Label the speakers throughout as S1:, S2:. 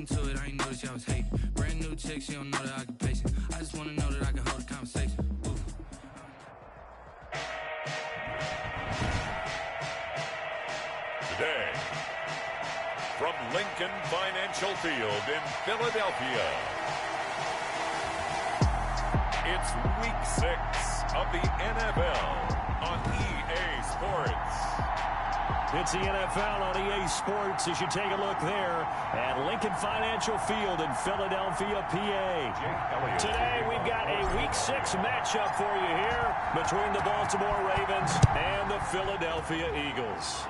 S1: getting to it, I ain't noticed y'all was hating. Brand new chick, she don't know the occupation. I just wanna know that I can hold a conversation. Ooh.
S2: Today, from Lincoln Financial Field in Philadelphia, it's Week 6 of the NFL on EA Sports.
S3: It's the NFL on EA Sports as you take a look there at Lincoln Financial Field in Philadelphia, PA. Today we've got a Week 6 matchup for you here between the Baltimore Ravens and the Philadelphia Eagles.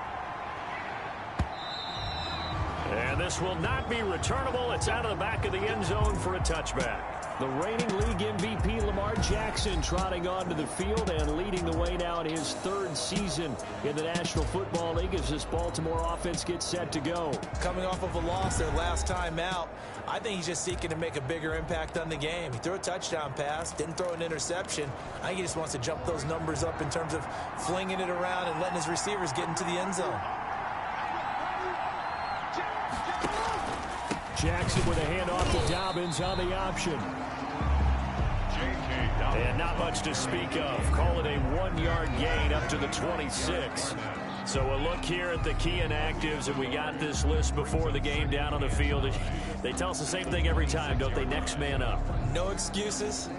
S3: And this will not be returnable. It's out of the back of the end zone for a touchback. The reigning league MVP Lamar Jackson trotting onto the field and leading the way now in his third season in the National Football League as this Baltimore offense gets set to go.
S4: Coming off of a loss their last time out, I think he's just seeking to make a bigger impact on the game. He threw a touchdown pass, didn't throw an interception. I think he just wants to jump those numbers up in terms of flinging it around and letting his receivers get into the end zone.
S3: Jackson with a handoff to Dobbins on the option. And not much to speak of. Call it a 1-yard gain up to the 26. So a look here at the key inactives, and we got this list before the game down on the field. They tell us the same thing every time, don't they? Next man up.
S4: No excuses.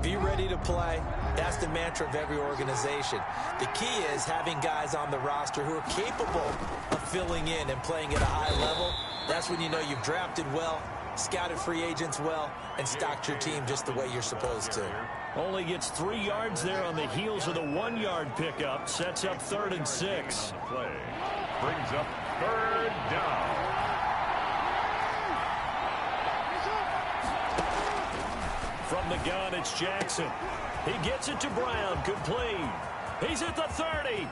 S4: Be ready to play. That's the mantra of every organization. The key is having guys on the roster who are capable of filling in and playing at a high level. That's when you know you've drafted well, scouted free agents well, and stocked your team just the way you're supposed to.
S3: Only gets 3 yards there on the heels of the 1-yard pickup. Sets up 3rd and 6.
S2: Play brings up 3rd down.
S3: From the gun, it's Jackson. He gets it to Brown. Good play. He's at the 30.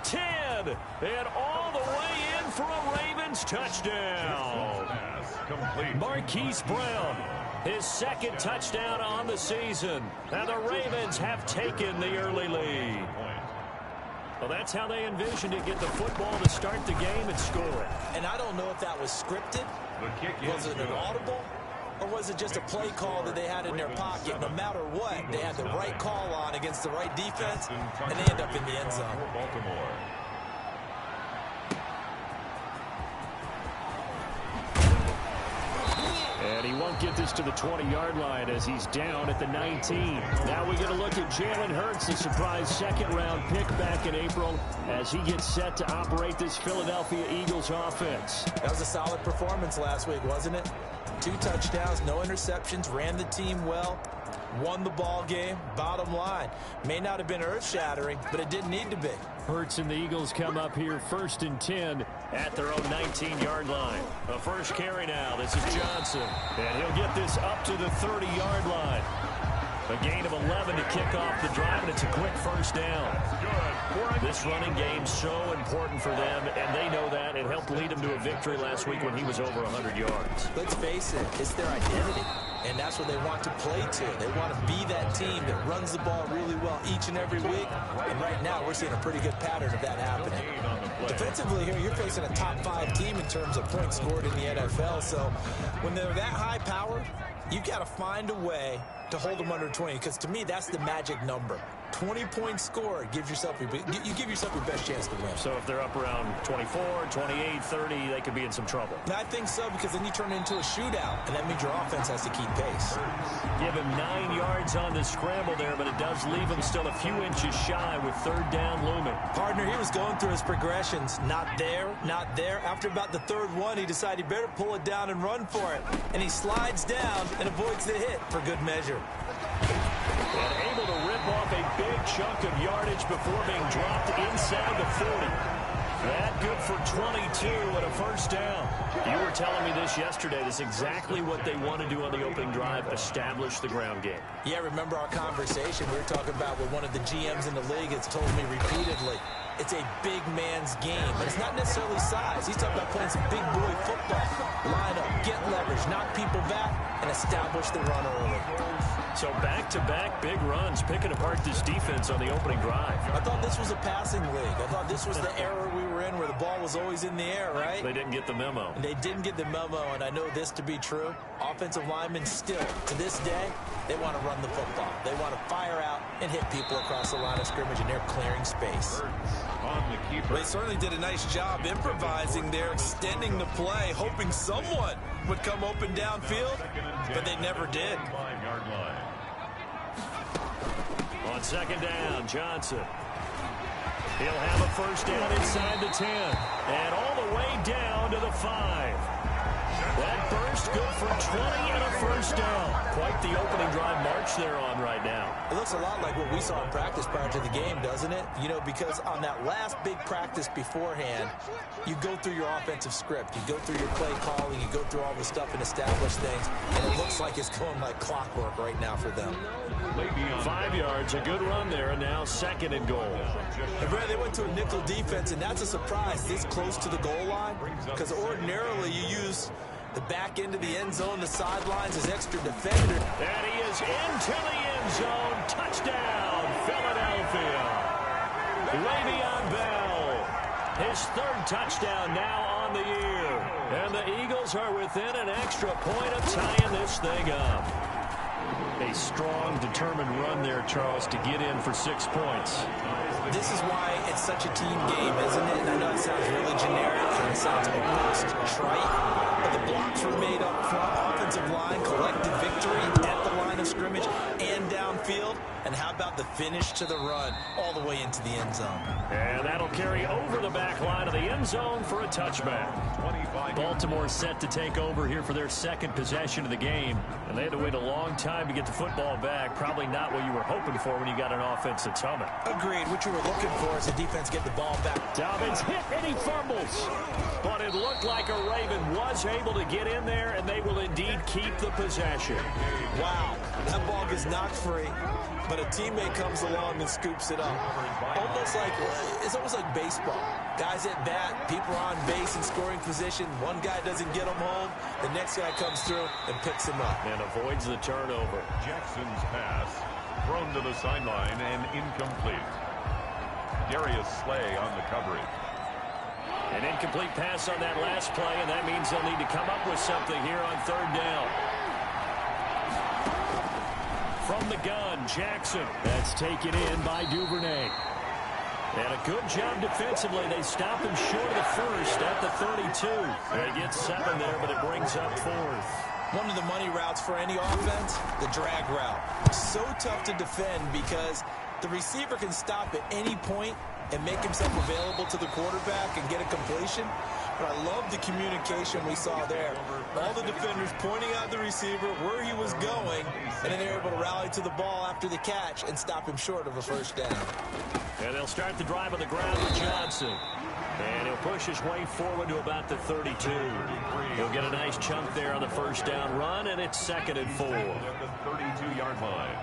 S3: 10. And all the way in for a Ravens touchdown. Marquise Brown, his 2nd touchdown on the season. And the Ravens have taken the early lead. Well, that's how they envisioned it. Get the football to start the game and score.
S4: And I don't know if that was scripted. Was it an audible? Or was it just a play call that they had in their pocket? No matter what, they had the right call on against the right defense, and they end up in the end zone.
S3: And he won't get this to the 20-yard line as he's down at the 19. Now we get a look at Jalen Hurts, the surprise second-round pick back in April, as he gets set to operate this Philadelphia Eagles offense.
S4: That was a solid performance last week, wasn't it? 2 touchdowns, no interceptions, ran the team well, won the ball game. Bottom line, may not have been earth-shattering, but it didn't need to be.
S3: Hurts and the Eagles come up here 1st and 10 at their own 19-yard line. A first carry now. This is Johnson. And he'll get this up to the 30-yard line. A gain of 11 to kick off the drive, and it's a quick first down. This running game so important for them, and they know that. It helped lead them to a victory last week when he was over 100 yards.
S4: Let's face it, it's their identity, and that's what they want to play to. They want to be that team that runs the ball really well each and every week, and right now we're seeing a pretty good pattern of that happening. Defensively here, you're facing a top 5 team in terms of points scored in the NFL, so when they're that high-powered, you've got to find a way to hold them under 20, because to me, that's the magic number. 20 points scored, you give yourself your best chance to win.
S3: So if they're up around 24, 28, 30, they could be in some trouble.
S4: And I think so, because then you turn it into a shootout, and that means your offense has to keep pace.
S3: Give him 9 yards on the scramble there, but it does leave him still a few inches shy with 3rd down looming.
S4: Partner, he was going through his progressions. Not there, not there. After about the 3rd one, he decided he better pull it down and run for it. And he slides down and avoids the hit for good measure.
S3: And able to rip off a big chunk of yardage before being dropped inside the 40. That good for 22 and a first down. You were telling me this yesterday. This is exactly what they want to do on the opening drive, establish the ground game.
S4: Yeah, remember our conversation? We were talking about what one of the GMs in the league has told me repeatedly. it's a big man's game. But it's not necessarily size. He's talking about playing some big boy football. Line up, get leverage, knock people back, and establish the run early.
S3: So back-to-back big runs, picking apart this defense on the opening drive.
S4: I thought this was a passing league. I thought this was the era we were in where the ball was always in the air, right?
S3: They didn't get the memo.
S4: And they didn't get the memo, and I know this to be true. Offensive linemen still, to this day, they want to run the football. They want to fire out and hit people across the line of scrimmage, and they're clearing space.
S5: They certainly did a nice job improvising there, extending the play, hoping someone would come open downfield, but they never did.
S3: On second down, Johnson. He'll have a first down inside the 10. And all the way down to the 5. That burst good for 20 and a first down. Quite the opening drive march they're on right now.
S4: It looks a lot like what we saw in practice prior to the game, doesn't it? You know, because on that last big practice beforehand, you go through your offensive script. You go through your play calling. You go through all the stuff and establish things. And it looks like it's going like clockwork right now for them.
S3: 5 yards, a good run there, and now second and goal.
S4: And Brad, they went to a nickel defense, and that's a surprise this close to the goal line, because ordinarily you use the back end of the end zone, the sidelines as extra defender.
S3: And he is into the end zone. Touchdown, Philadelphia. Le'Veon Bell, his third touchdown now on the year. And the Eagles are within an extra point of tying this thing up. A strong, determined run there, Charles, to get in for 6 points.
S4: This is why it's such a team game, isn't it? And I know it sounds really generic and it sounds almost trite, but the blocks were made up front, offensive line, collective victory at the line of scrimmage and downfield. And how about the finish to the run all the way into the end zone?
S3: And that'll carry over the back line of the end zone for a touchback. Baltimore set to take over here for their second possession of the game. And they had to wait a long time to get the football back. Probably not what you were hoping for when you got an offense that's humming.
S4: Agreed. What you were looking for is the defense get the ball back.
S3: Dobbins hit and he fumbles. But it looked like a Raven was able to get in there, and they will indeed keep the possession.
S4: Wow. That ball gets knocked free, but a teammate comes along and scoops it up. It's almost like baseball. Guys at bat, people are on base in scoring position. One guy doesn't get them home. The next guy comes through and picks him up.
S3: And avoids the turnover.
S2: Jackson's pass thrown to the sideline and incomplete. Darius Slay on the coverage.
S3: An incomplete pass on that last play, and that means they'll need to come up with something here on third down. From the gun, Jackson. That's taken in by Duvernay. And a good job defensively. They stop him short of the first at the 32. They get 7 there, but it brings up 4th.
S4: One of the money routes for any offense, the drag route. So tough to defend because the receiver can stop at any point and make himself available to the quarterback and get a completion. But I love the communication we saw there. All the defenders pointing out the receiver where he was going, and then they're able to rally to the ball after the catch and stop him short of a first down.
S3: And they'll start the drive on the ground with Johnson. And he'll push his way forward to about the 32. He'll get a nice chunk there on the first down run, and it's 2nd and 4.
S2: At the 32-yard line.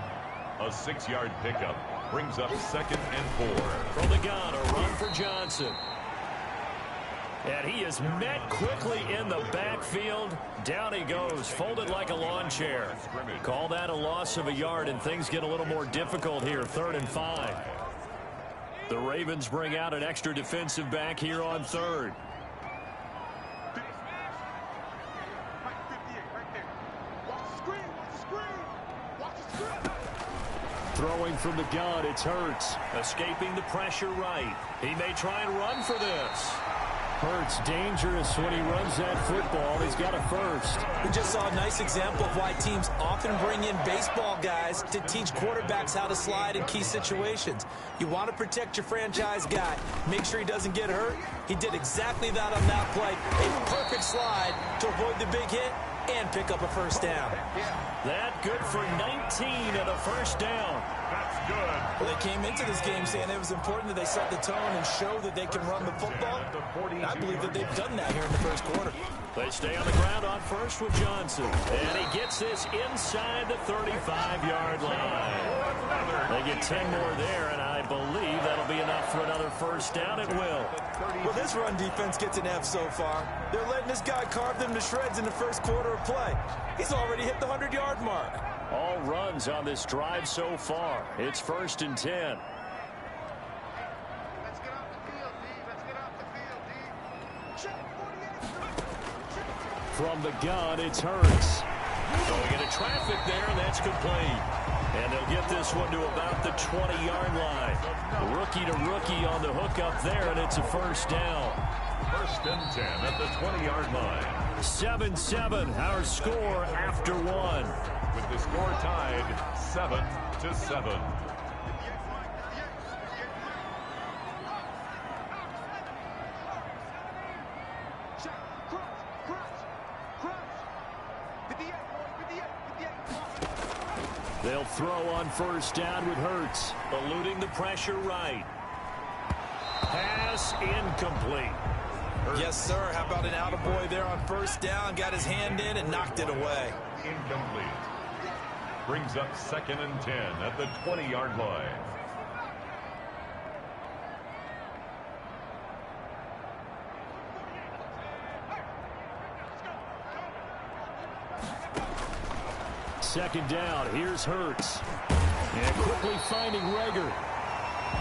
S2: A 6-yard pickup brings up 2nd and 4.
S3: From the gun, a run for Johnson. And he is met quickly in the backfield. Down he goes, folded like a lawn chair. Call that a loss of a yard, and things get a little more difficult here, 3rd and 5. The Ravens bring out an extra defensive back here on 3rd. Throwing from the gun, it's Hurts. Escaping the pressure right. He may try and run for this. Hurts dangerous when he runs that football. He's got a first.
S4: We just saw a nice example of why teams often bring in baseball guys to teach quarterbacks how to slide in key situations. You want to protect your franchise guy. Make sure he doesn't get hurt. He did exactly that on that play. A perfect slide to avoid the big hit and pick up a first down.
S3: That good for 19 and a first down.
S2: That's good.
S4: Well, they came into this game saying it was important that they set the tone and show that they can run the football. I believe that they've done that here in the first quarter.
S3: They stay on the ground on first with Johnson. And he gets this inside the 35-yard line. They get 10 more there, and I believe that'll be enough for another first down. It will.
S5: Well, this run defense gets an F so far. They're letting this guy carve them to shreds in the first quarter of play. He's already hit the 100-yard mark.
S3: All runs on this drive so far. It's 1st and 10. From the gun, it's Hurts. Going into traffic there, and that's complete. And they'll get this one to about the 20-yard line. Rookie to rookie on the hook up there, and it's a first down.
S2: 1st and 10 at the 20-yard line.
S3: 7-7, our score after one.
S2: With the score tied 7-7.
S3: They'll throw on first down with Hurts, eluding the pressure right. Pass incomplete. Hurts.
S5: Yes, sir. How about an attaboy there on first down? Got his hand in and knocked it away.
S2: Incomplete. Brings up 2nd and 10 at the 20-yard line.
S3: Second down, here's Hurts. And quickly finding Rager.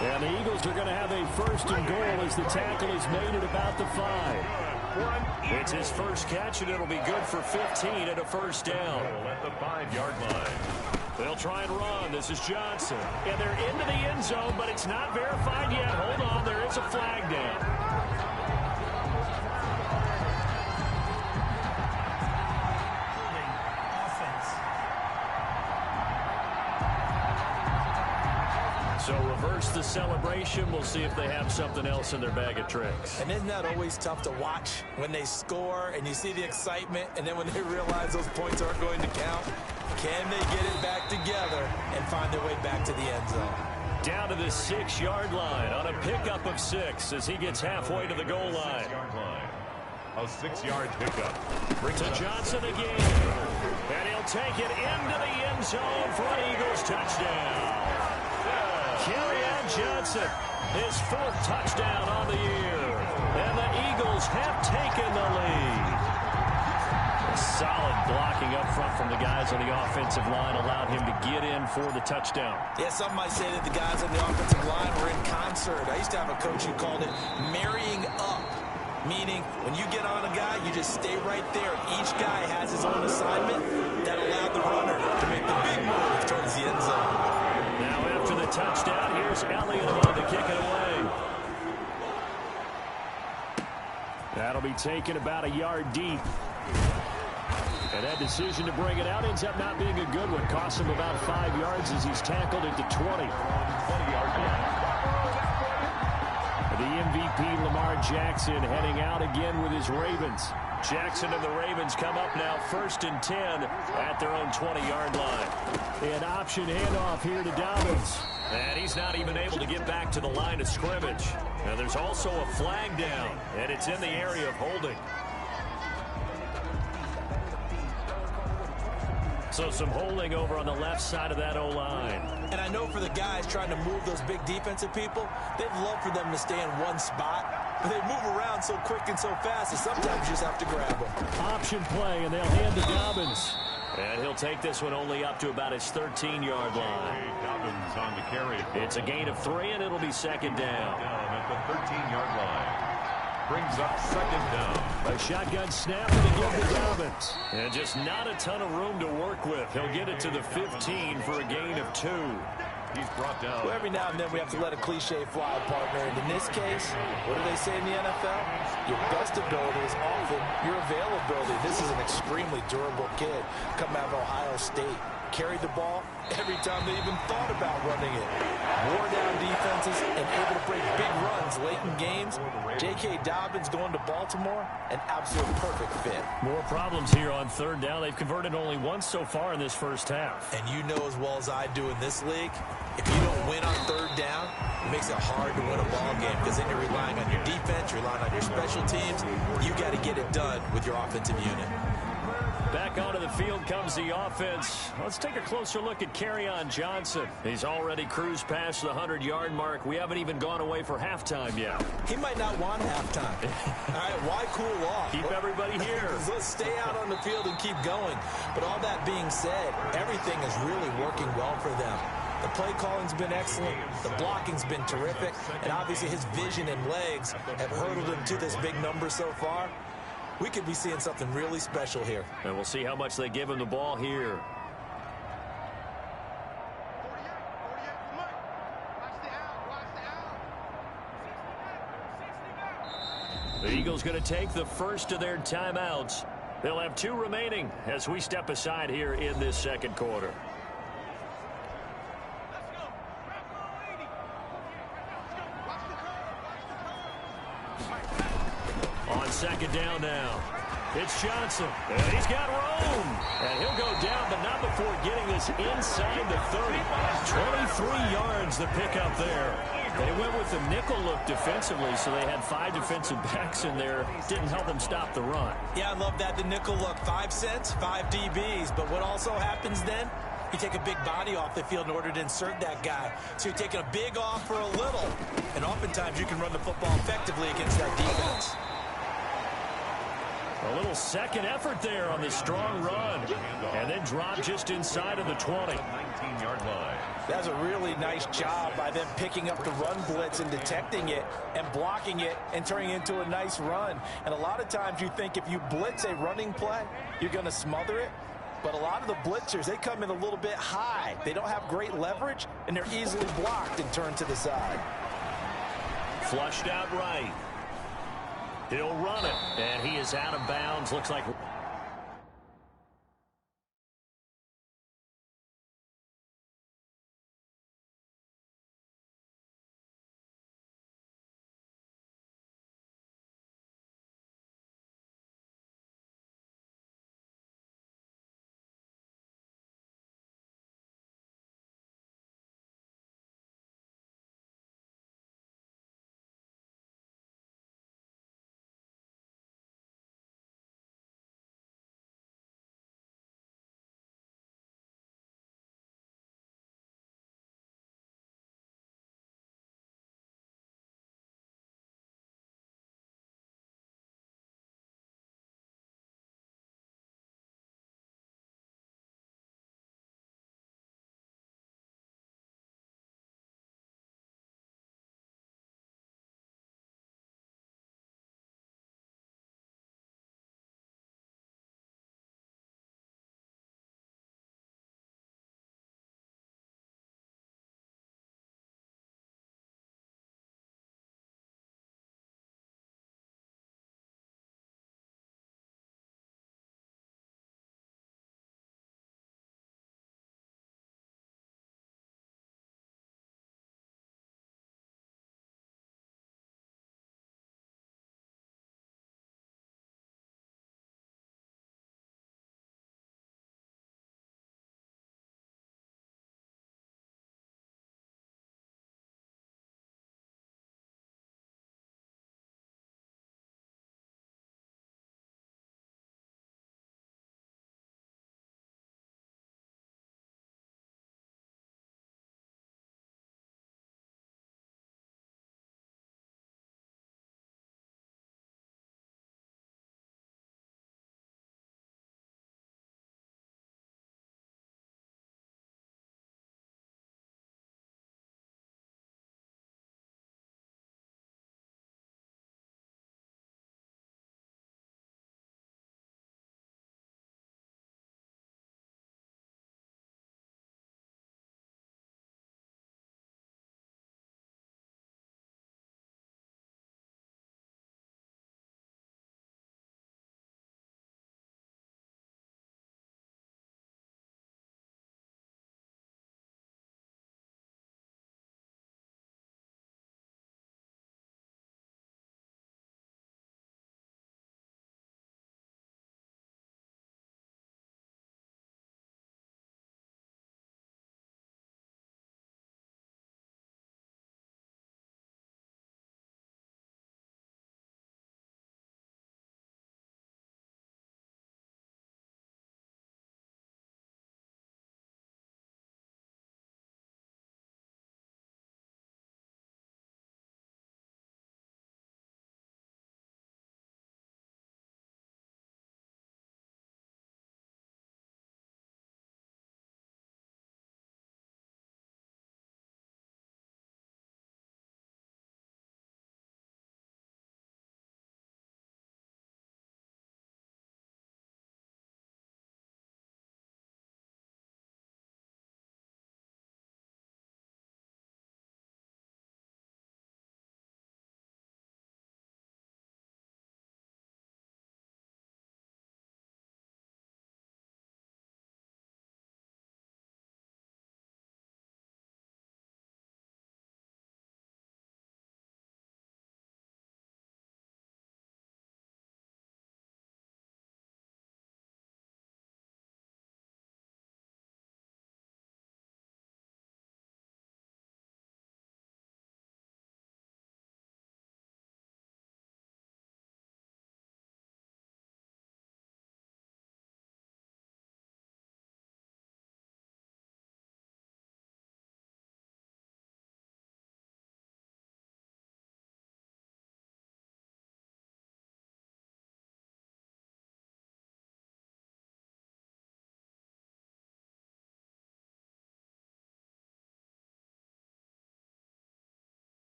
S3: And the Eagles are going to have a 1st and goal as the tackle is made at about the 5. It's his first catch, and it'll be good for 15 at a first down.
S2: At the 5-yard line.
S3: They'll try and run. This is Johnson. And they're into the end zone, but it's not verified yet. Hold on, there is a flag down. So reverse the celebration. We'll see if they have something else in their bag of tricks.
S5: And isn't that always tough to watch when they score and you see the excitement, and then when they realize those points aren't going to count? Can they get it back together and find their way back to the end zone?
S3: Down to the 6-yard line on a pickup of 6 as he gets halfway to the goal line.
S2: 6-yard line. A 6-yard pickup.
S3: To Johnson again. And he'll take it into the end zone for an Eagles touchdown. Kerryon Johnson, his 4th touchdown on the year. And the Eagles have taken the lead. A solid blocking up front from the guys on the offensive line allowed him to get in for the touchdown.
S5: Yeah, some might say that the guys on the offensive line were in concert. I used to have a coach who called it marrying up, meaning when you get on a guy, you just stay right there. Each guy has his own assignment that allowed the runner to make the big move towards the end zone.
S3: Now after the touchdown, here's Elliott on to kick it away. That'll be taken about a yard deep. And that decision to bring it out ends up not being a good one. Costs him about 5 yards as he's tackled at the 20.
S2: 20-yard line.
S3: The MVP, Lamar Jackson, heading out again with his Ravens. Jackson and the Ravens come up now 1st and 10 at their own 20-yard line. An option handoff here to Dobbins. And he's not even able to get back to the line of scrimmage. Now there's also a flag down, and it's in the area of holding. So some holding over on the left side of that O-line.
S5: And I know for the guys trying to move those big defensive people, they'd love for them to stay in one spot. But they move around so quick and so fast that sometimes you just have to grab them.
S3: Option play, and they'll hand to Dobbins. And he'll take this one only up to about his 13-yard line.
S2: Dobbins on the carry.
S3: It's a gain of 3, and it'll be 2nd down.
S2: Down at the 13-yard line. Brings up 2nd down.
S3: A shotgun snap and again to Dobbins. And just not a ton of room to work with. He'll get it to the 15 for a gain of 2.
S2: He's brought down.
S5: Well, every now and then we have to let a cliche fly, partner. And in this case, what do they say in the NFL? Your best ability is often your availability. This is an extremely durable kid coming out of Ohio State. Carried the ball every time they even thought about running it. Wore down defenses and able to break big runs late in games. J.K. Dobbins going to Baltimore, an absolute perfect fit.
S3: More problems here on 3rd down. They've converted only once so far in this first half.
S5: And you know as well as I do in this league, if you don't win on 3rd down, it makes it hard to win a ball game because then you're relying on your defense, you're relying on your special teams. You got to get it done with your offensive unit.
S3: Back onto the the field comes the offense. Let's take a closer look at Kerryon Johnson. He's already cruised past the 100-yard mark. We haven't even gone away for halftime yet.
S4: He might not want halftime. All right, why cool off?
S3: Keep everybody here.
S4: Let's stay out on the field and keep going. But all that being said, everything is really working well for them. The play calling's been excellent. The blocking's been terrific. And obviously his vision and legs have hurdled him to this big number so far. We could be seeing something really special here.
S3: And we'll see how much they give him the ball here. The Eagles going to take the first of their timeouts. They'll have 2 remaining as we step aside here in this second quarter. On second down now. It's Johnson. And he's got room. And he'll go down, but not before getting this inside the 30. 23 yards the pickup there. They went with the nickel look defensively, so they had 5 defensive backs in there. Didn't help them stop the run.
S4: Yeah, I love that. The nickel look, 5 cents, 5 DBs. But what also happens then? You take a big body off the field in order to insert that guy. So you're taking a big off for a little. And oftentimes you can run the football effectively against that defense.
S3: A little second effort there on the strong run. And then drop just inside of the 20.
S2: 19-yard line.
S5: That's a really nice job by them picking up the run blitz and detecting it and blocking it and turning it into a nice run. And a lot of times you think if you blitz a running play, you're going to smother it. But a lot of the blitzers, they come in a little bit high. They don't have great leverage, and they're easily blocked and turned to the side.
S3: Flushed out right. He'll run it, and he is out of bounds. Looks like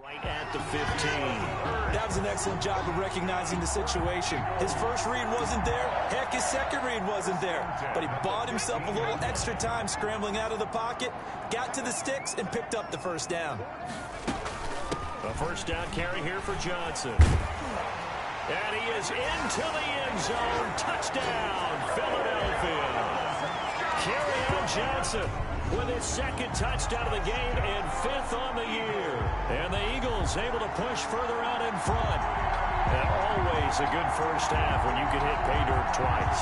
S3: Right at the 15.
S4: That was an excellent job of recognizing the situation. His first read wasn't there. Heck, his second read wasn't there. But he bought himself a little extra time scrambling out of the pocket, got to the sticks, and picked up the first down.
S3: A first down carry here for Johnson. And he is into the end zone. Touchdown, Philadelphia. Kerryon Johnson with his second touchdown of the game and 5th on the year. And the Eagles able to push further out in front. And always a good first half when you can hit pay dirt twice.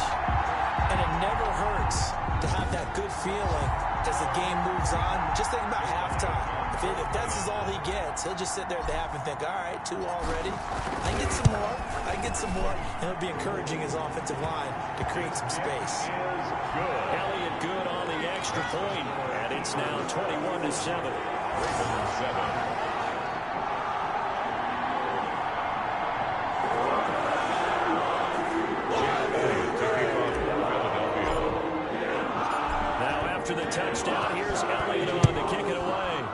S4: And it never hurts to have that good feeling as the game moves on. Just think about halftime. If that's all he gets, he'll just sit there at the half and think, all right, 2 already. I get some more. I get some more. And he'll be encouraging his offensive line to create some space.
S3: Elliott good on the extra point, and it's now 21-7.
S2: Ravens 7.
S3: After the touchdown, here's Elliott on to kick it away.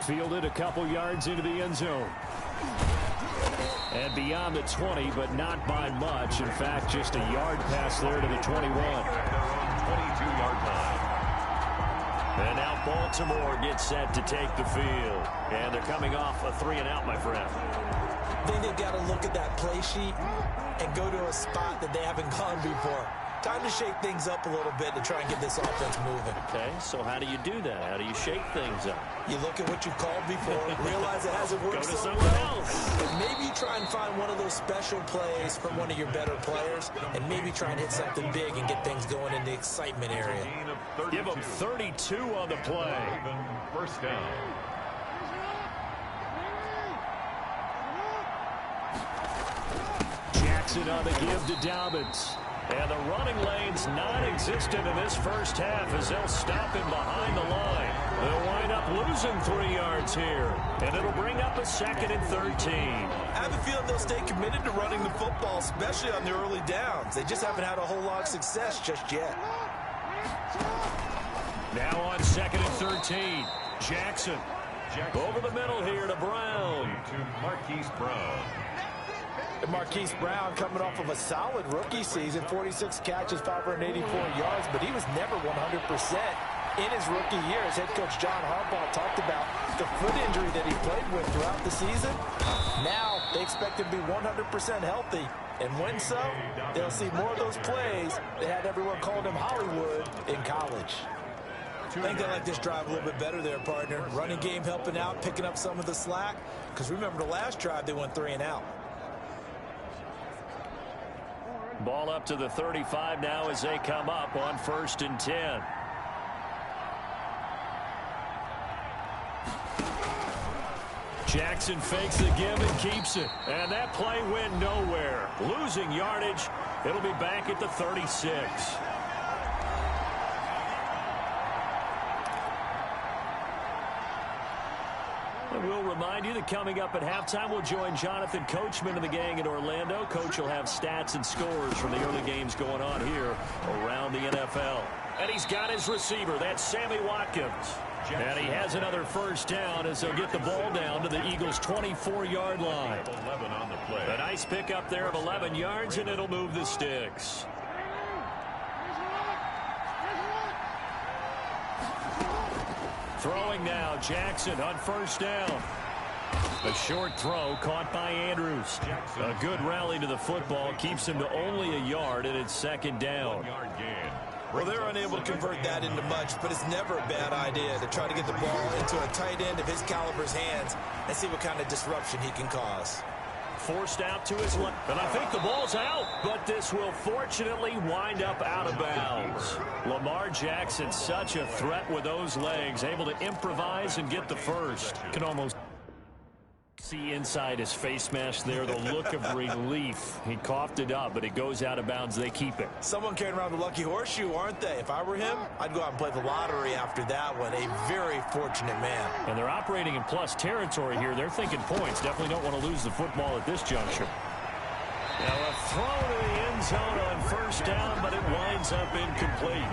S3: Fielded a couple yards into the end zone. And beyond the 20, but not by much. In fact, just a yard pass there to the 21.
S2: Their own 22-yard line.
S3: And now Baltimore gets set to take the field. And they're coming off a 3-and-out, my friend.
S4: I think they've got to look at that play sheet and go to a spot that they haven't gone before. Time to shake things up a little bit to try and get this offense moving.
S3: Okay, so how do you do that? How do you shake things up?
S4: You look at what you've called before, realize it hasn't worked
S3: Go to
S4: so
S3: someone
S4: well.
S3: else.
S4: And maybe you try and find one of those special plays from one of your better players, and maybe try and hit something big and get things going in the excitement area.
S3: Give them 32 on the play.
S2: First down.
S3: Jackson on the give to Dobbins. And the running lane's non-existent in this first half as they'll stop him behind the line. They'll wind up losing 3 yards here. And it'll bring up a 2nd and 13.
S4: I have a feeling they'll stay committed to running the football, especially on the early downs. They just haven't had a whole lot of success just yet.
S3: Now on 2nd and 13. Jackson. Over the middle here to Brown.
S2: To Marquise Brown.
S5: And Marquise Brown coming off of a solid rookie season, 46 catches, 584 yards, but he was never 100% in his rookie year. As head coach John Harbaugh talked about the foot injury that he played with throughout the season. Now they expect him to be 100% healthy. And when so, they'll see more of those plays that had everyone calling him Hollywood in college.
S4: I think they like this drive a little bit better there, partner. Running game helping out, picking up some of the slack. Because remember the last drive, they went 3-and-out.
S3: Ball up to the 35 now as they come up on 1st and 10. Jackson fakes the give and keeps it. And that play went nowhere. Losing yardage. It'll be back at the 36. And we'll remind you that coming up at halftime, we'll join Jonathan Coachman and the gang in Orlando. Coach will have stats and scores from the early games going on here around the NFL. And he's got his receiver. That's Sammy Watkins. And he has another first down as they'll get the ball down to the Eagles' 24-yard line.
S2: 11 on the play.
S3: A nice pickup there of 11 yards, and it'll move the sticks. Throwing now, Jackson on first down. A short throw caught by Andrews. A good rally to the football keeps him to only a yard, and it's 2nd down.
S2: 1-yard gain.
S4: Well, they're unable to convert that into much, but it's never a bad idea to try to get the ball into a tight end of his caliber's hands and see what kind of disruption he can cause.
S3: Forced out to his left, and I think the ball's out, but this will fortunately wind up out of bounds. Lamar Jackson, such a threat with those legs, able to improvise and get the first. Can almost see inside his face mask there the look of relief. He coughed it up, but it goes out of bounds. They keep it.
S4: Someone carrying around the lucky horseshoe, aren't they? If I were him, I'd go out and play the lottery after that one. A very fortunate man.
S3: And they're operating in plus territory here. They're thinking points. Definitely don't want to lose the football at this juncture. Now a throw to the end zone on first down, but it winds up incomplete.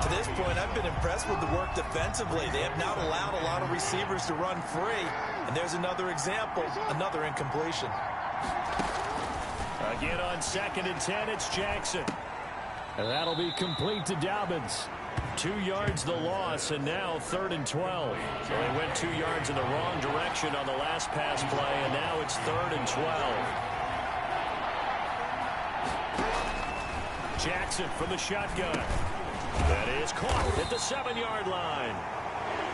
S5: To this point, I've been impressed with the work defensively. They have not allowed a lot of receivers to run free. And there's another example, another incompletion.
S3: Again on 2nd and 10, it's Jackson. And that'll be complete to Dobbins. 2 yards the loss, and now 3rd and 12. So they went 2 yards in the wrong direction on the last pass play, and now it's 3rd and 12. Jackson from the shotgun. That is caught at the 7-yard line.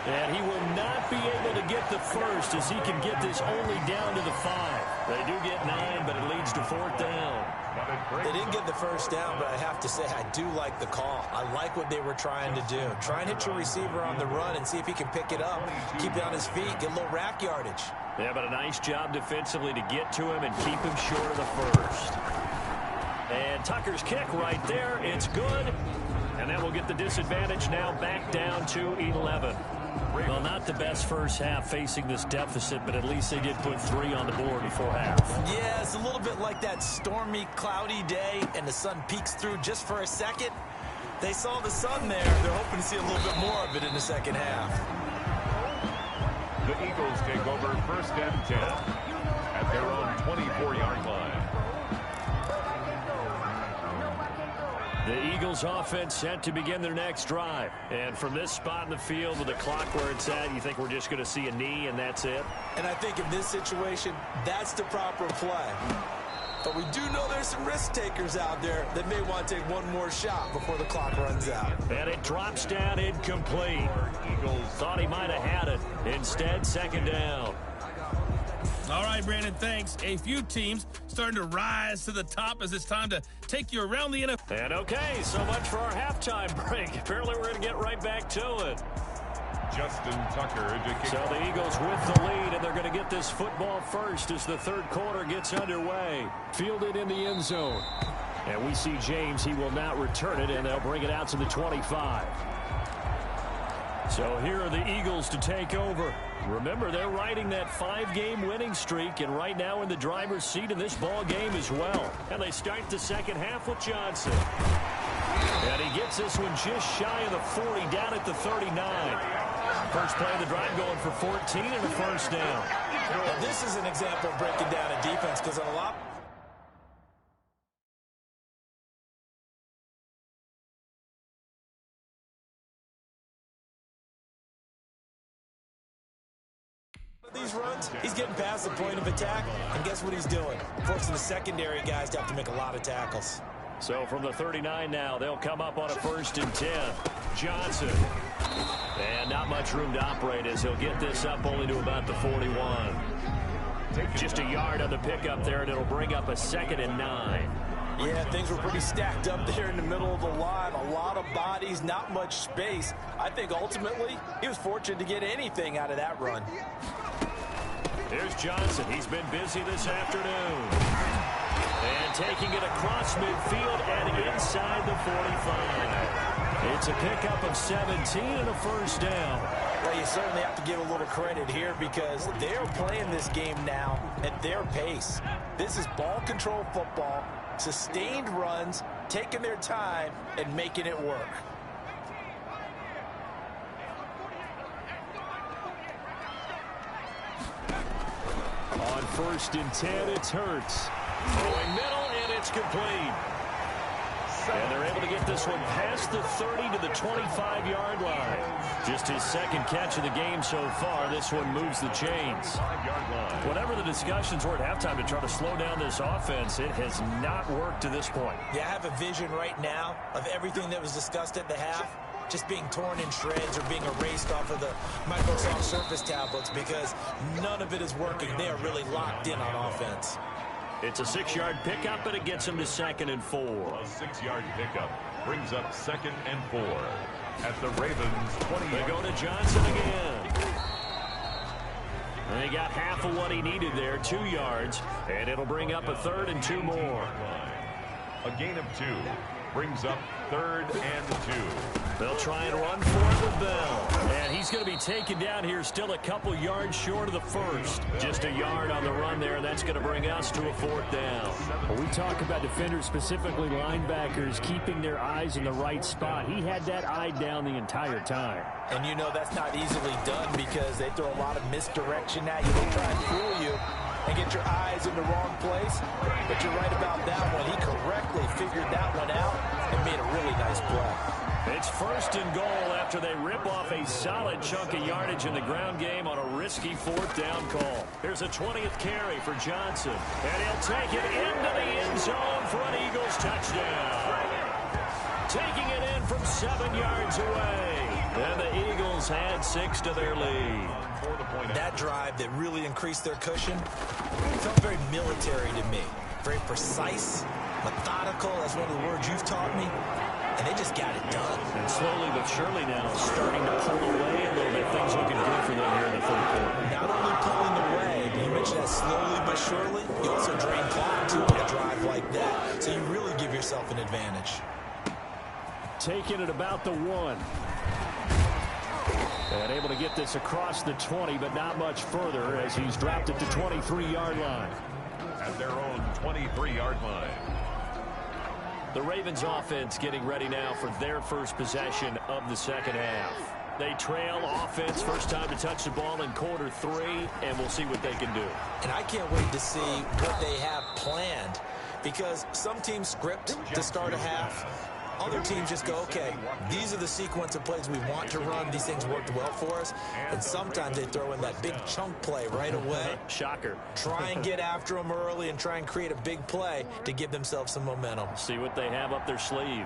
S3: And he will not be able to get the first as he can get this only down to the 5. They do get 9, but it leads to 4th down.
S5: They didn't get the first down, but I have to say I do like the call. I like what they were trying to do. Try and hit your receiver on the run and see if he can pick it up, keep it on his feet, get a little rack yardage.
S3: Yeah, but a nice job defensively to get to him and keep him short of the first. And Tucker's kick right there. It's good. And that will get the disadvantage now back down to 11. Well, not the best first half facing this deficit, but at least they did put 3 on the board before half.
S5: Yeah, it's a little bit like that stormy, cloudy day, and the sun peeks through just for a second. They saw the sun there. They're hoping to see a little bit more of it in the second half.
S2: The Eagles take over 1st and 10 at their own 24-yard line.
S3: The Eagles offense set to begin their next drive. And from this spot in the field with the clock where it's at, you think we're just going to see a knee and that's it?
S5: And I think in this situation, that's the proper play. But we do know there's some risk takers out there that may want to take one more shot before the clock runs out.
S3: And it drops down incomplete. Eagles thought he might have had it. Instead, 2nd down.
S6: All right, Brandon, thanks. A few teams starting to rise to the top as it's time to take you around the NFL.
S3: And okay, so much for our halftime break. Apparently we're going to get right back to it.
S2: Justin Tucker to kick.
S3: So the Eagles with the lead, and they're going to get this football first as the 3rd quarter gets underway. Fielded in the end zone. And we see James, he will not return it, and they'll bring it out to the 25. So here are the Eagles to take over. Remember, they're riding that 5-game winning streak, and right now in the driver's seat in this ball game as well. And they start the second half with Johnson. And he gets this one just shy of the 40, down at the 39. First play of the drive going for 14 and a first down.
S5: Now, this is an example of breaking down a defense because on a lot these runs, he's getting past the point of attack, and guess what he's doing? Forcing the secondary guys to have to make a lot of tackles.
S3: So from the 39 now, they'll come up on a 1st and 10. Johnson. And not much room to operate as he'll get this up only to about the 41. Just a yard on the pickup there, and it'll bring up a 2nd and 9.
S5: Yeah, things were pretty stacked up there in the middle of the line. A lot of bodies, not much space. I think ultimately he was fortunate to get anything out of that run.
S3: Here's Johnson. He's been busy this afternoon. And taking it across midfield and inside the 45. It's a pickup of 17 and a first down.
S5: Well, you certainly have to give a little credit here because they're playing this game now at their pace. This is ball control football, sustained runs, taking their time and making it work.
S3: On 1st and 10, it's Hurts. Going middle, and it's complete. And they're able to get this one past the 30 to the 25-yard line. Just his 2nd catch of the game so far. This one moves the chains. Whatever the discussions were at halftime to try to slow down this offense, it has not worked to this point.
S5: Yeah, I have a vision right now of everything that was discussed at the half just being torn in shreds or being erased off of the Microsoft Surface tablets because none of it is working. They are really locked in on offense.
S3: It's a 6-yard pickup, and it gets him to 2nd and 4.
S2: A 6-yard pickup brings up 2nd and 4 at the Ravens 20.
S3: They go to Johnson again. And he got half of what he needed there, 2 yards, and it'll bring up a 3rd and 2 more.
S2: A gain of 2. Brings up 3rd and 2.
S3: They'll try and run for it with Bell. And he's going to be taken down here, still a couple yards short of the first. Just a yard on the run there, and that's going to bring us to a 4th down.
S7: Well, we talk about defenders, specifically linebackers, keeping their eyes in the right spot. He had that eye down the entire time.
S5: And you know that's not easily done because they throw a lot of misdirection at you. They try and fool you and get your eyes in the wrong place. But you're right about that one. He correctly figured that one out and made a really nice play.
S3: It's 1st and goal after they rip off a solid chunk of yardage in the ground game on a risky 4th down call. Here's a 20th carry for Johnson. And he'll take it into the end zone for an Eagles touchdown. Taking it in from 7 yards away. And the Eagles had 6 to their lead.
S5: That drive that really increased their cushion felt very military to me. Very precise, methodical. That's one of the words you've taught me. And they just got it done.
S3: And slowly but surely now starting to pull away a little bit. Things looking good for them here in the 3rd quarter.
S5: Not only pulling away, but you mentioned that slowly but surely. You also drain clock, too, on a drive like that. So you really give yourself an advantage.
S7: Taking it about the 1. And able to get this across the 20, but not much further as he's dropped it to 23-yard line.
S2: At their own 23-yard line.
S3: The Ravens offense getting ready now for their first possession of the 2nd half. They trail offense, first time to touch the ball in quarter 3, and we'll see what they can do.
S5: And I can't wait to see what they have planned because some teams script to start a half. Other teams just go, okay, these are the sequence of plays we want to run. These things worked well for us. And sometimes they throw in that big chunk play right away.
S3: Shocker.
S5: Try and get after them early and try and create a big play to give themselves some momentum.
S3: See what they have up their sleeve.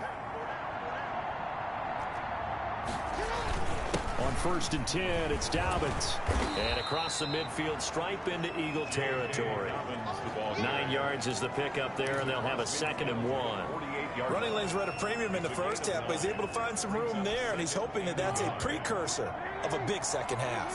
S7: On 1st and 10, it's Dobbins.
S3: And across the midfield stripe into Eagle territory. 9 yards is the pickup there, and they'll have a 2nd and 1.
S5: Running lanes were at a premium in the first half, but he's able to find some room there, and he's hoping that that's a precursor of a big second half.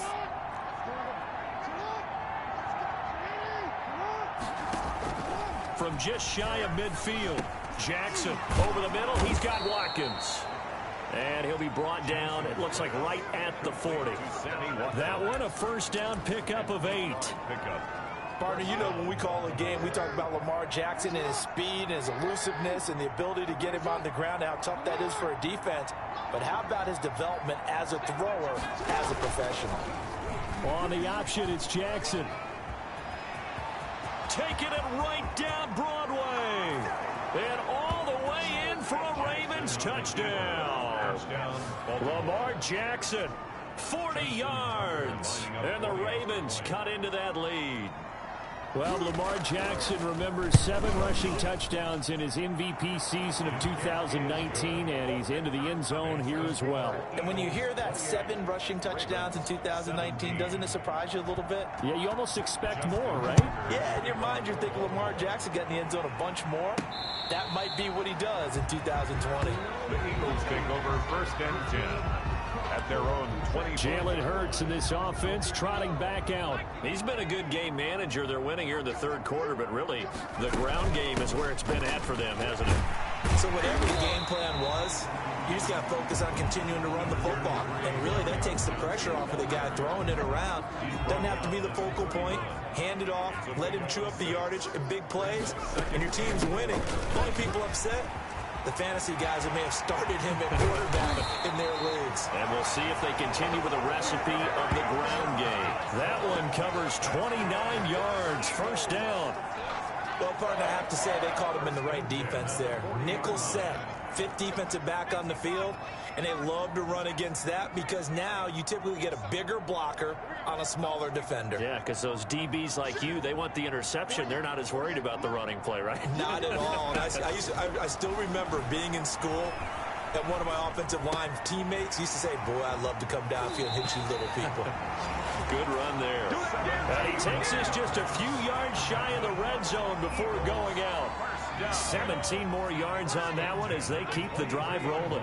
S3: From just shy of midfield, Jackson over the middle. He's got Watkins. And he'll be brought down, it looks like right at the 40. That one, a 1st down pickup of 8.
S5: Partner, you know when we call a game, we talk about Lamar Jackson and his speed and his elusiveness and the ability to get him on the ground, how tough that is for a defense. But how about his development as a thrower, as a professional?
S7: On the option, it's Jackson.
S3: Taking it right down Broadway. And all the way in for a Ravens touchdown. Lamar Jackson, 40 yards. And the Ravens cut into that lead.
S7: Well, Lamar Jackson remembers 7 rushing touchdowns in his MVP season of 2019, and he's into the end zone here as well.
S5: And when you hear that 7 rushing touchdowns in 2019, doesn't it surprise you a little bit?
S7: Yeah, you almost expect more, right?
S5: Yeah, in your mind, you're thinking Lamar Jackson got in the end zone a bunch more. That might be what he does in 2020.
S2: The Eagles take over 1st and 10. At their own 20.
S7: Jalen Hurts in this offense trotting back out.
S3: He's been a good game manager. They're winning here in the 3rd quarter, but really the ground game is where it's been at for them, hasn't it?
S5: So whatever the game plan was, you just got to focus on continuing to run the football. And really that takes the pressure off of the guy throwing it around. Doesn't have to be the focal point. Hand it off, let him chew up the yardage in big plays, and your team's winning. The only people upset, the fantasy guys that may have started him at quarterback in their leagues.
S3: And we'll see if they continue with a recipe of the ground game. That one covers 29 yards, 1st down.
S5: Well, partner, I have to say they called him in the right defense there. Nickel set, 5th defensive back on the field, and they love to run against that because now you typically get a bigger blocker on a smaller defender.
S3: Yeah, because those DBs like you, they want the interception. They're not as worried about the running play, right?
S5: Not at all. And I still remember being in school, and one of my offensive line teammates used to say, boy, I'd love to come downfield and hit you little people.
S3: Good run there. And he takes this just a few yards shy of the red zone before going out. 17 more yards on that one as they keep the drive rolling.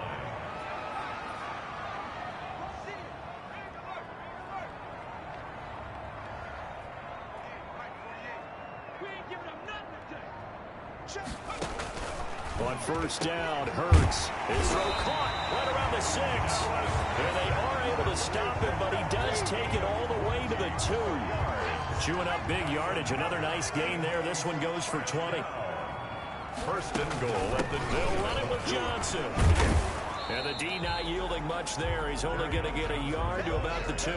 S3: On first down, Hurts. His throw caught right around the 6. And they are able to stop him, but he does take it all the way to the 2. Chewing up big yardage. Another nice gain there. This one goes for 20.
S2: First and goal at the
S3: They'll run it with Johnson. And the D not yielding much there. He's only going to get a yard to about the 2.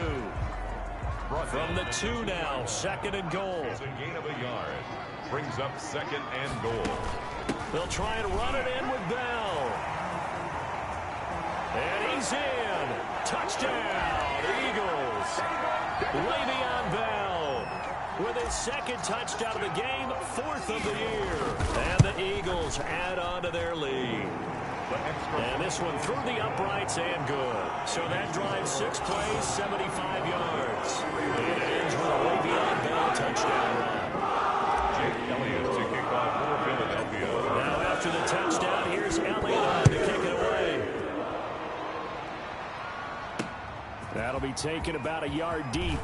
S3: From the 2 now, second and goal.
S2: It's a gain of a yard. Brings up second and goal.
S3: They'll try and run it in with Bell. And he's in. Touchdown, Eagles. Le'Veon Bell with his second touchdown of the game, 4th of the year. And the Eagles add on to their lead. And this one through the uprights and good. So that drives 6 plays, 75 yards. It ends with a Le'Veon Bell touchdown run.
S2: Jake Elliott to kick off for Philadelphia.
S3: Now after the touchdown, here's Elliott to kick it away. That'll be taken about a yard deep.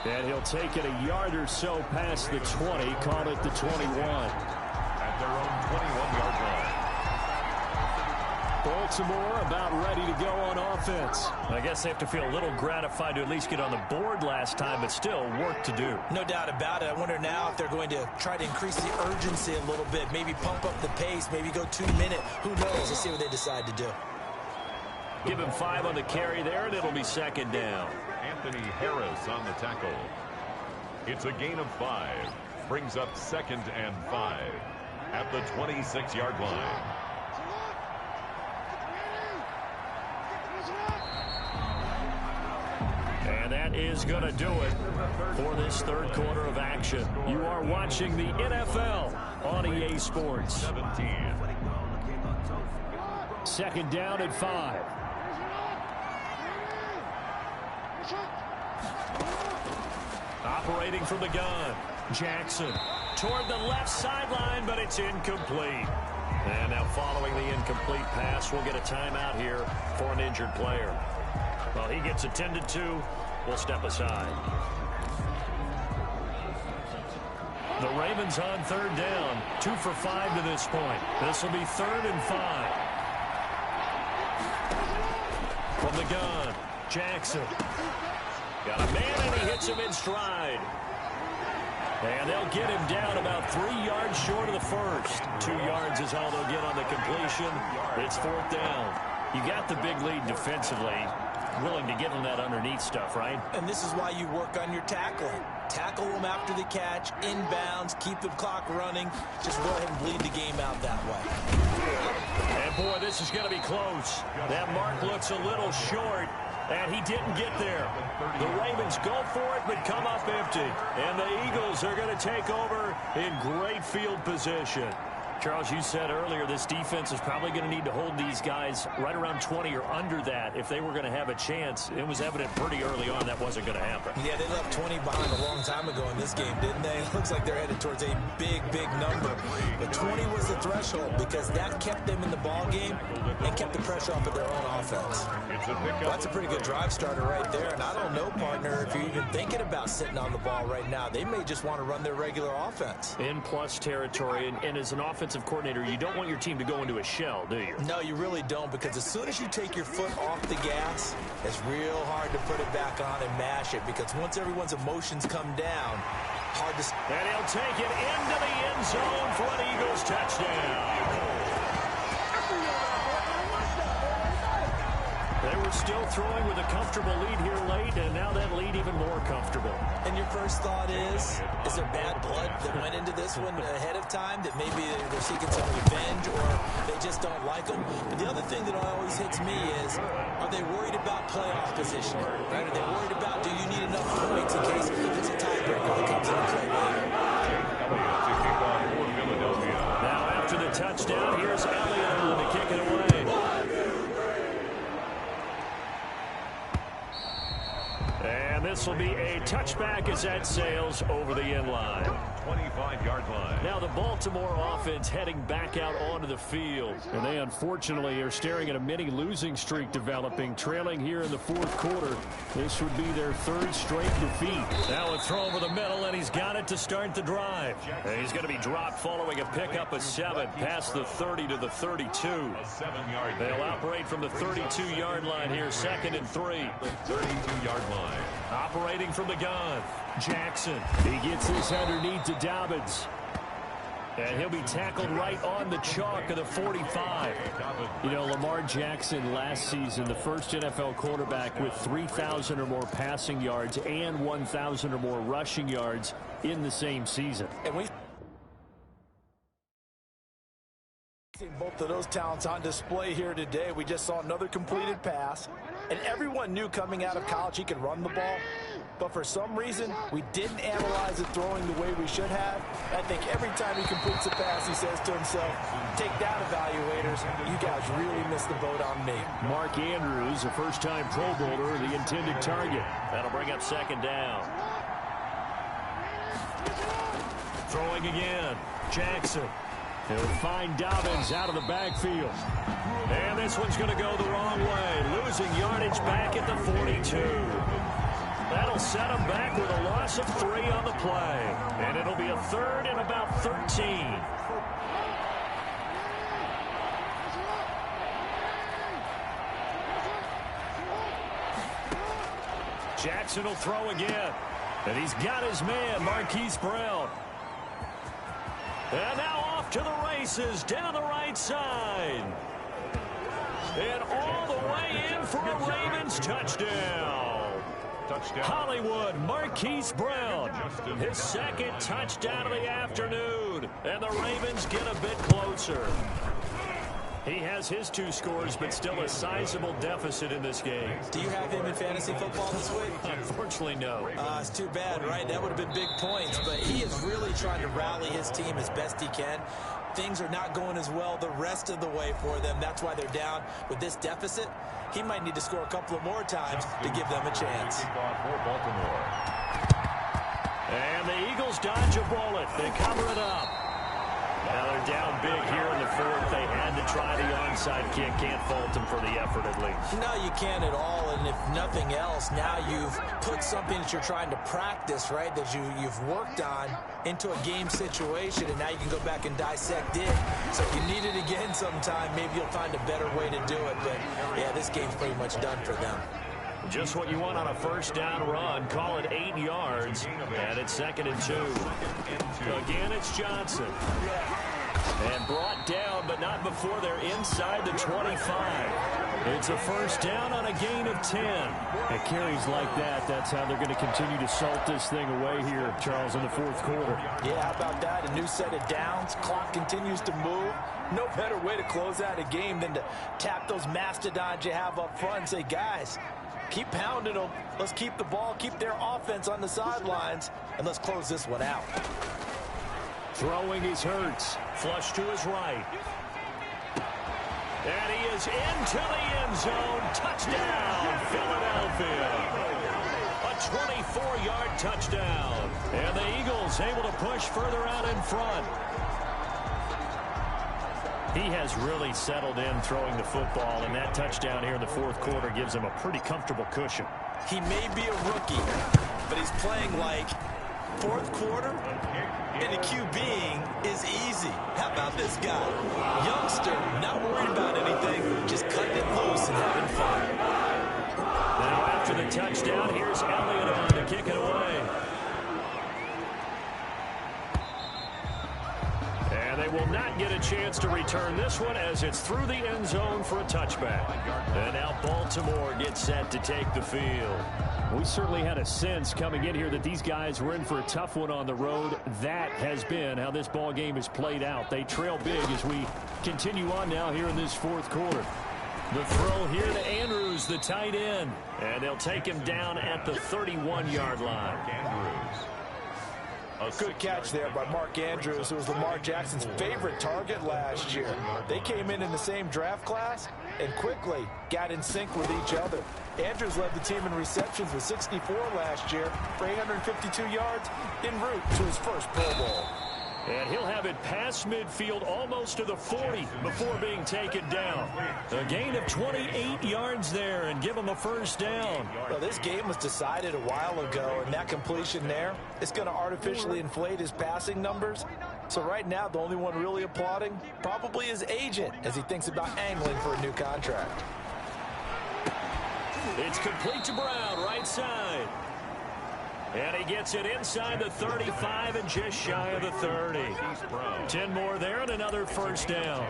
S3: And he'll take it a yard or so past the 20, call it the 21.
S2: At their own 21-yard line.
S3: Baltimore about ready to go on offense. I guess they have to feel a little gratified to at least get on the board last time, but still work to do.
S4: No doubt about it. I wonder now if they're going to try to increase the urgency a little bit, maybe pump up the pace, maybe go 2-minute. Who knows? Let's see what they decide to do.
S3: Give him 5 on the carry there, and it'll be second down.
S2: Anthony Harris on the tackle. It's a gain of 5. Brings up second and 5 at the 26-yard line.
S3: And that is going to do it for this third quarter of action. You are watching the NFL on EA Sports.
S2: 17.
S3: Second down at 5. Operating from the gun. Jackson toward the left sideline, but it's incomplete. And now following the incomplete pass, we'll get a timeout here for an injured player. Well, he gets attended to. We'll step aside. The Ravens on third down. 2 for 5 to this point. This will be 3rd and 5. From the gun, Jackson. Got a man, and he hits him in stride. And they'll get him down about 3 yards short of the first. 2 yards is all they'll get on the completion. It's 4th down. You got the big lead defensively. Willing to give them that underneath stuff, right? And this is why you work on your tackling. Tackle them after the catch, inbounds, keep the clock running. Just go ahead and bleed the game out that way. And, boy, this is going to be close. That mark looks a little short, and he didn't get there. The Ravens go for it, but come up empty. And the Eagles are going to take over in great field position. Charles, you said earlier this defense is probably going to need to hold these guys right around 20 or under that if they were going to have a chance. It was evident pretty early on that wasn't going to happen. Yeah, they left 20 behind a long time ago in this game, didn't they? It looks like they're headed towards a big, big number. But 20 was the threshold because that kept them in the ball game and kept the pressure off of their own offense. Well, that's a pretty good drive starter right there. And I don't know, partner, if you're even thinking about sitting on the ball right now. They may just want to run their regular offense. In plus territory, and as an offensive coordinator, you don't want your team to go into a shell, do you? No, you really don't, because as soon as you take your foot off the gas, it's real hard to put it back on and mash it, because once everyone's emotions come down, hard to... And he'll take it into the end zone for an Eagles touchdown. They were still throwing with a comfortable lead here late, and now that lead even more comfortable. And your first thought is there bad blood that went into this one ahead of time, that maybe they're seeking some revenge or they just don't like them? But the other thing that always hits me is, are they worried about playoff positioning? Right? Are they worried about, do you need enough points in case there's a tiebreaker that comes into play later? Now after the touchdown, here's Elliott to kick it away. And this will be a touchback as that sails over the end line.
S2: 25-yard line.
S3: Now the Baltimore offense heading back out onto the field.
S7: And they unfortunately are staring at a mini losing streak developing, trailing here in the fourth quarter. This would be their third straight defeat.
S3: Now a throw over the middle, and he's got it to start the drive. And he's going to be dropped following a pickup of 7 past the 30 to the 32. They'll operate from the 32-yard line here, 2nd and 3.
S2: 32-yard line.
S3: Operating from the gun, Jackson.
S7: He gets this underneath to Dobbins.
S3: And he'll be tackled right on the chalk of the 45.
S7: You know, Lamar Jackson last season, the first NFL quarterback with 3,000 or more passing yards and 1,000 or more rushing yards in the same season.
S5: And we seen both of those talents on display here today. We just saw another completed pass, and everyone knew coming out of college he could run the ball. But for some reason, we didn't analyze it throwing the way we should have. I think every time he completes a pass, he says to himself, take that, evaluators. You guys really missed the boat on me.
S7: Mark Andrews, a first-time Pro Bowler, the intended target.
S3: That'll bring up 2nd down. Throwing again, Jackson.
S7: He'll find Dobbins out of the backfield.
S3: And this one's going to go the wrong way, losing yardage back at the 42. That'll set him back with a loss of 3 on the play. And it'll be a 3rd and about 13. Jackson will throw again. And he's got his man, Marquise Brown. And now off to the races down the right side. And all the way in for a Ravens touchdown. Hollywood, Marquise Brown, his 2nd touchdown of the afternoon. And the Ravens get a bit closer. He has his 2 scores, but still a sizable deficit in this game.
S4: Do you have him in fantasy football this week?
S3: Unfortunately, no.
S4: It's too bad, right? That would have been big points, but he is really trying to rally his team as best he can. Things are not going as well the rest of the way for them. That's why they're down with this deficit. He might need to score a couple of more times to give them a chance.
S3: And the Eagles dodge a bullet. They cover it up. Now they're down big here in the 4th. They had to try the onside kick. Can't fault them for the effort at least.
S5: No, you can't at all. And if nothing else, now you've put something that you're trying to practice, right, that you've worked on into a game situation, and now you can go back and dissect it. So if you need it again sometime, maybe you'll find a better way to do it. But, yeah, this game's pretty much done for them.
S3: Just what you want on a first down run. Call it 8 yards. And it's 2nd and 2. Again, it's Johnson. And brought down, but not before they're inside the 25. It's a first down on a gain of 10.
S7: At carries like that, that's how they're going to continue to salt this thing away here, Charles, in the 4th quarter.
S5: Yeah, how about that? A new set of downs. Clock continues to move. No better way to close out a game than to tap those mastodons you have up front and say, guys, keep pounding them. Let's keep the ball, keep their offense on the sidelines, and let's close this one out.
S7: Throwing is Hurts.
S3: Flush to his right. And he is into the end zone. Touchdown, Philadelphia. A 24-yard touchdown. And the Eagles able to push further out in front. He has really settled in throwing the football, and that touchdown here in the 4th quarter gives him a pretty comfortable cushion.
S5: He may be a rookie, but he's playing like 4th quarter, and a QBing is easy. How about this guy? Youngster, not worried about anything, just cutting it loose and having fun.
S3: Now after the touchdown, here's Elliott on to kick it away. And they will not get a chance to return this one as it's through the end zone for a touchback. And now Baltimore gets set to take the field.
S7: We certainly had a sense coming in here that these guys were in for a tough one on the road. That has been how this ball game has played out. They trail big as we continue on now here in this 4th quarter.
S3: The throw here to Andrews, the tight end. And they'll take him down at the 31-yard line.
S5: Good catch there by Mark Andrews, who was Lamar Jackson's favorite target last year. They came in the same draft class, and quickly got in sync with each other. Andrews led the team in receptions with 64 last year for 852 yards en route to his first Pro Bowl.
S7: And he'll have it past midfield almost to the 40 before being taken down. A gain of 28 yards there and give him a first down.
S5: Well, this game was decided a while ago, and that completion there is going to artificially inflate his passing numbers. So right now, the only one really applauding probably his agent as he thinks about angling for a new contract.
S7: It's complete to Brown, right side. And he gets it inside the 35 and just shy of the 30. 10 more there and another first down.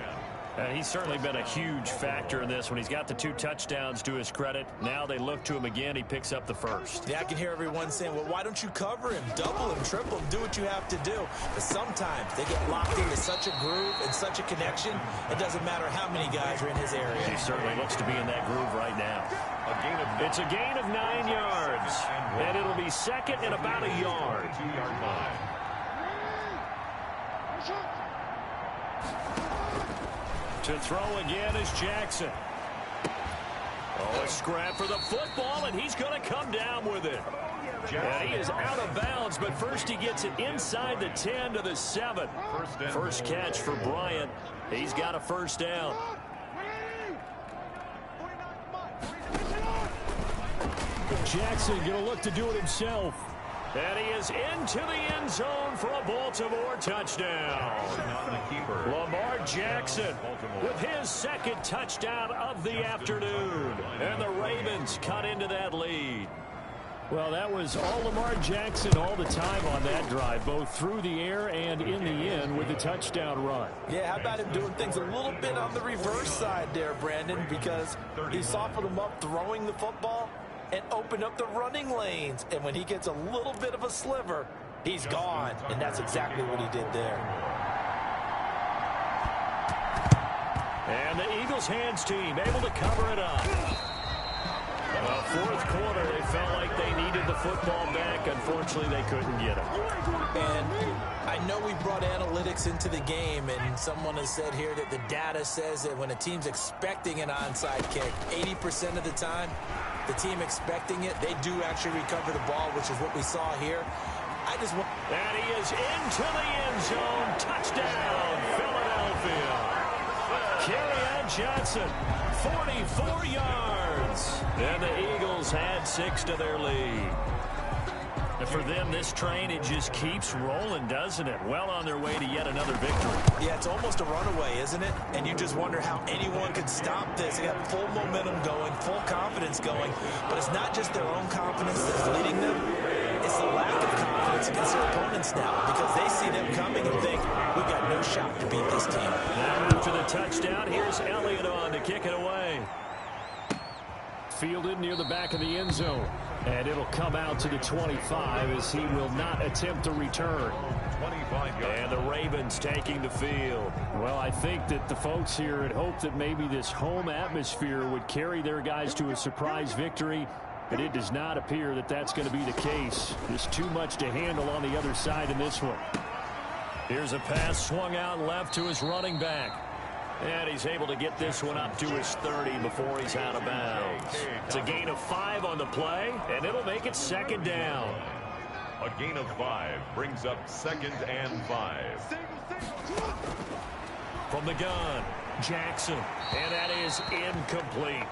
S7: He's certainly been a huge factor in this when he's got the 2 touchdowns to his credit. Now they look to him again. He picks up the first.
S5: Yeah, I can hear everyone saying, well, why don't you cover him, double him, triple him, do what you have to do. But sometimes they get locked into such a groove and such a connection, it doesn't matter how many guys are in his area.
S7: He certainly looks to be in that groove right now. It's a gain of 9 yards, and it'll be second and about a yard. To throw again is Jackson. Oh, a scrap for the football, and he's going to come down with it. And he is out of bounds, but first he gets it inside the 10 to the 7. First catch for Bryant. He's got a first down. Jackson going to look to do it himself. And he is into the end zone for a Baltimore touchdown. Lamar Jackson with his second touchdown of the afternoon. And the Ravens cut into that lead. Well, that was all Lamar Jackson all the time on that drive, both through the air and in the end with the touchdown run.
S5: Yeah, how about him doing things a little bit on the reverse side there, Brandon, because he softened him up throwing the football and opened up the running lanes. And when he gets a little bit of a sliver, he's gone. And that's exactly what he did there.
S7: And the Eagles hands team able to cover it up. Fourth quarter, they felt like they needed the football back. Unfortunately, they couldn't get it.
S5: And I know we brought analytics into the game, and someone has said here that the data says that when a team's expecting an onside kick, 80% of the time, the team expecting it, they do actually recover the ball, which is what we saw here.
S7: And he is into the end zone. Touchdown, Philadelphia. Kerryon Johnson, 44 yards. And the Eagles had 6 to their lead. And for them, this train, it just keeps rolling, doesn't it? Well on their way to yet another victory.
S5: Yeah, it's almost a runaway, isn't it? And you just wonder how anyone could stop this. They got full momentum going, full confidence going. But it's not just their own confidence that's leading them. It's the lack of confidence against their opponents now, because they see them coming and think, we've got no shot to beat this team.
S7: Now move to the touchdown. Here's Elliott on to kick it away. Fielded near the back of the end zone. And it'll come out to the 25 as he will not attempt to return. And the Ravens taking the field. Well, I think that the folks here had hoped that maybe this home atmosphere would carry their guys to a surprise victory. But it does not appear that that's going to be the case. There's too much to handle on the other side in this one. Here's a pass swung out left to his running back. And he's able to get this one up to his 30 before he's out of bounds. It's a gain of 5 on the play, and it'll make it second down.
S2: A gain of 5 brings up 2nd and 5.
S7: From the gun, Jackson, and that is incomplete.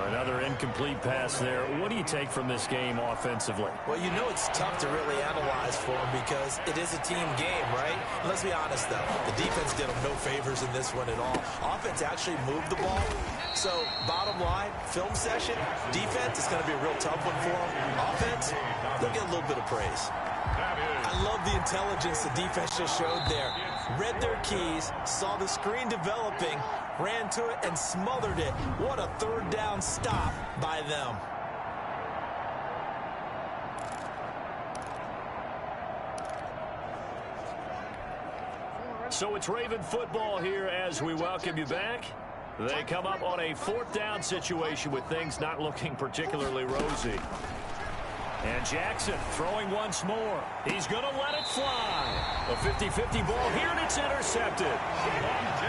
S7: Another incomplete pass there. What do you take from this game offensively?
S5: Well, you know it's tough to really analyze for them because it is a team game, right? Let's be honest, though. The defense did them no favors in this one at all. Offense actually moved the ball. So, bottom line, film session, defense is going to be a real tough one for them. Offense, they'll get a little bit of praise. I love the intelligence the defense just showed there. Read their keys, saw the screen developing, ran to it, and smothered it. What a third down stop by them.
S7: So it's Raven football here as we welcome you back. They come up on a 4th down situation with things not looking particularly rosy. And Jackson throwing once more. He's going to let it fly. A 50-50 ball here, and it's intercepted.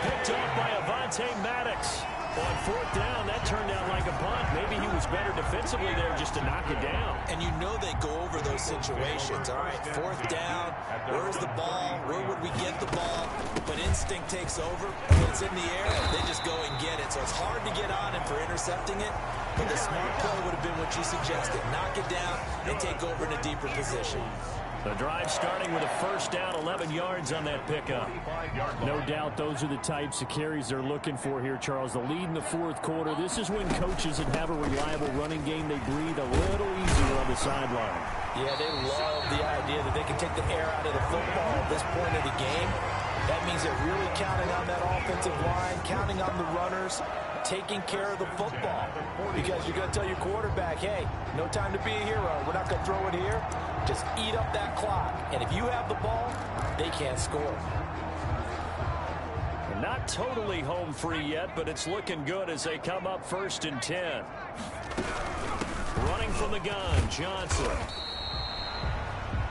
S7: Picked up by Avonte Maddox.
S3: On fourth down, that turned out like a punt. Maybe he was better defensively there just to knock it down.
S4: And you know they go over those situations. All right, fourth down, where's the ball? Where would we get the ball? But instinct takes over. When it's in the air, they just go and get it. So it's hard to get on him for intercepting it. But the smart play would have been what you suggested. Knock it down and take over in a deeper position.
S3: The drive starting with a first down, 11 yards on that pickup.
S7: No doubt those are the types of carries they're looking for here, Charles. The lead in the fourth quarter. This is when coaches that have a reliable running game, they breathe a little easier on the sideline.
S5: Yeah, they love the idea that they can take the air out of the football at this point of the game. That means they're really counting on that offensive line, counting on the runners, taking care of the football. Because you're going to tell your quarterback, hey, no time to be a hero. We're not going to throw it here. Just eat up that clock. And if you have the ball, they can't score.
S3: Not totally home free yet, but it's looking good as they come up 1st and 10. Running from the gun, Johnson.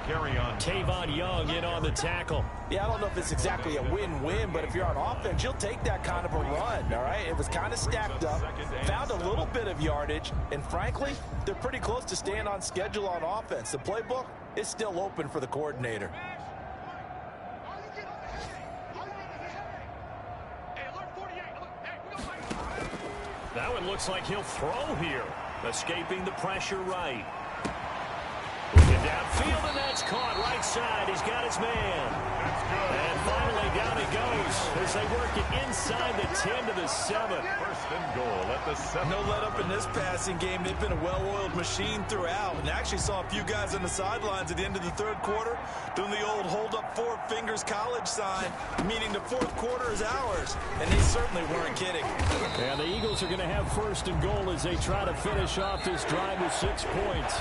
S2: Carry on.
S3: Tavon Young in on the tackle.
S5: Yeah, I don't know if it's exactly a win-win, but if you're on offense, you'll take that kind of a run, all right? It was kind of stacked up, found a little bit of yardage, and frankly, they're pretty close to staying on schedule on offense. The playbook is still open for the coordinator.
S3: That one looks like he'll throw here. Escaping the pressure right. Looking downfield, and that's caught right side. He's got his man.
S2: That's good.
S3: And finally down he goes as they work it inside the 10 to the 7.
S2: 1st and goal at the 7.
S5: No let up in this passing game. They've been a well-oiled machine throughout. And actually saw a few guys on the sidelines at the end of the third quarter doing the old hold up 4 fingers college sign, meaning the fourth quarter is ours. And they certainly weren't kidding.
S7: And the Eagles are going to have 1st and goal as they try to finish off this drive with 6 points.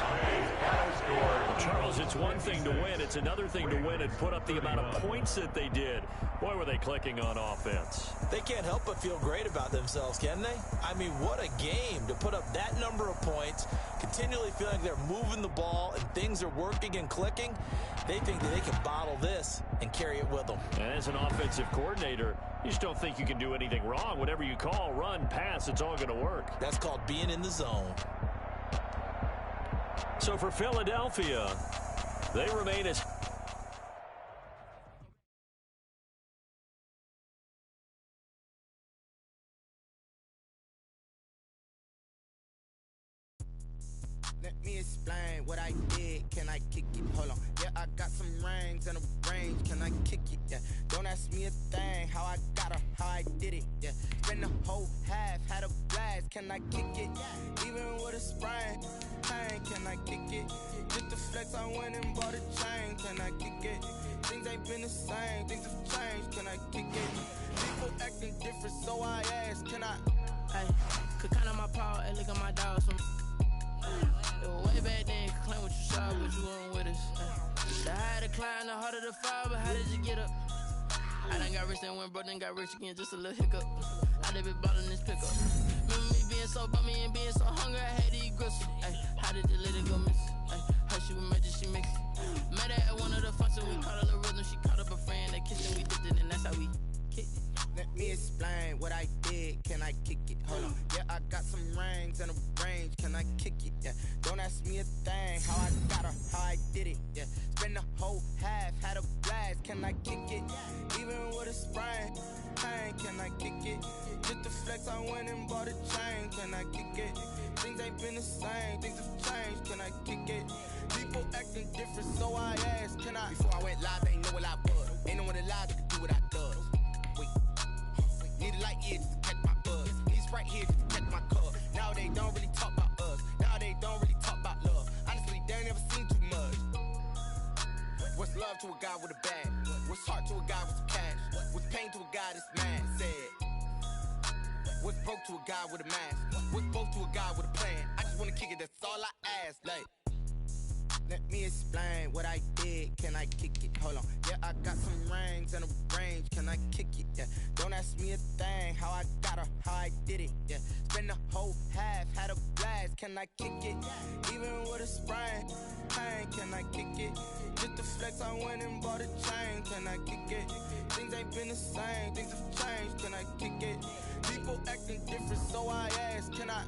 S3: Charles, it's one thing to win. It's another thing to win and put up the amount of points that they did. Boy, were they clicking on offense.
S4: They can't help but feel great about themselves, can they? I mean, what a game to put up that number of points, continually feeling they're moving the ball and things are working and clicking. They think that they can bottle this and carry it with them.
S3: And as an offensive coordinator, you just don't think you can do anything wrong. Whatever you call, run, pass, it's all going to work.
S4: That's called being in the zone.
S3: So for Philadelphia, they remain as...
S8: Let me explain what I did. Can I kick it? Hold on. Yeah, I got some rings and a range. Can I kick it? Yeah. Don't ask me a thing. How I got her, how I did it. Yeah. Spend the whole half, had a blast. Can I kick it? Even with a sprain. Pain, can I kick it? Just the flex, I went and bought a chain. Can I kick it? Things ain't been the same. Things have changed. Can I kick it? People acting different, so I ask. Can I?
S9: Hey, could count on my power and look at my dogs. Way back then, could claim what you saw, but you weren't with us. The higher the climb, the harder the fall, but how did you get up? I done got rich and went broke, then got rich again, just a little hiccup. I done been ballin' this pickup. Remember me being so bummy and being so hungry, I had to eat gristle. Ay, how did the lady go miss? Ay, how she was magic, she mixed it. Met her at one of the functions, we caught a little rhythm, she caught up a friend, that kissed and we dipped it, and that's how we kicked it.
S8: Let me explain what I did. Can I kick it? Hold on. Yeah, I got some rings and a range. Can I kick it? Yeah. Don't ask me a thing. How I got her, how I did it. Yeah. Spend the whole half, had a blast. Can I kick it? Even with a sprain. Pain, can I kick it? Just the flex, I went and bought a chain. Can I kick it? Things ain't been the same. Things have changed. Can I kick it? People acting different, so I asked. Can I? Before I went live, they ain't know what I was. Ain't no one alive that could do what I does. Need a light here just to catch my buzz. Need right here just to catch my cup. Now they don't really talk about us. Now they don't really talk about love. Honestly, they ain't never seen too much. What's love to a guy with a bag? What's heart to a guy with some cash? What's pain to a guy that's mad? Said. What's broke to a guy with a mask? What's both to a guy with a plan? I just wanna kick it, that's all I ask. Like, let me explain what I did. Can I kick it? Hold on. Yeah, I got some rings and a range. Can I kick it? Yeah. Don't ask me a thing. How I got her, how I did it. Yeah. Spend the whole half, had a blast. Can I kick it? Even with a sprain. Pain, can I kick it? Just the flex, I went and bought a chain. Can can I kick it? Things ain't been the same, things have changed, can I kick it? People acting different, so I ask, can I